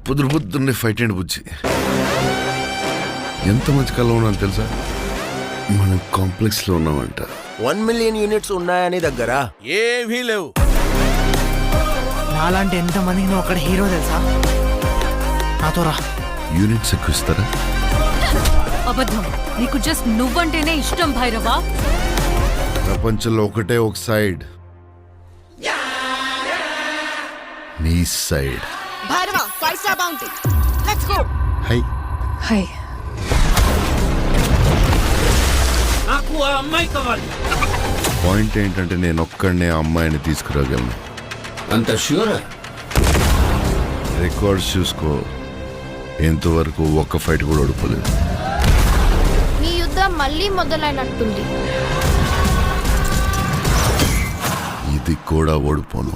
పొద్దున్నే fight and బుజ్జి. ఎంత మంచి కళ ఉన్నాను తెలుసా? మనం కాంప్లెక్స్ లో ఉన్నామంట. 1 మిలియన్ యూనిట్స్ ఉన్నాయని దగ్గర ఏమీ లేవు. నాలాంటి ఎంతమందికి నువ్వు అక్కడ హీరో తెలుసా? నాతో రా. యూనిట్స్ ఎక్కువ ఇస్తారా? అబద్ధం. నీకు జస్ట్ నువ్వంటేనే ఇష్టం భైరవా. ప్రపంచంలో ఒకటే ఒక సైడ్, నీ side. Bhairava 5 star bounty. Let's go. High high. నాకు ఆ అమ్మాయి కావాలి. పాయింట్ ఏంటంటే నేను ఒక్కడనే ఆ అమ్మాయిని తీసుకురాగలను. అంత ష్యూరా? రికార్డ్స్ చూసుకో, ఎంతవరకు ఒక్క ఫైట్ కూడా ఓడిపోలేదు. ఈ యుద్ధం మళ్ళీ మొదలైనట్టుంది. ఇది కూడా ఓడిపోను.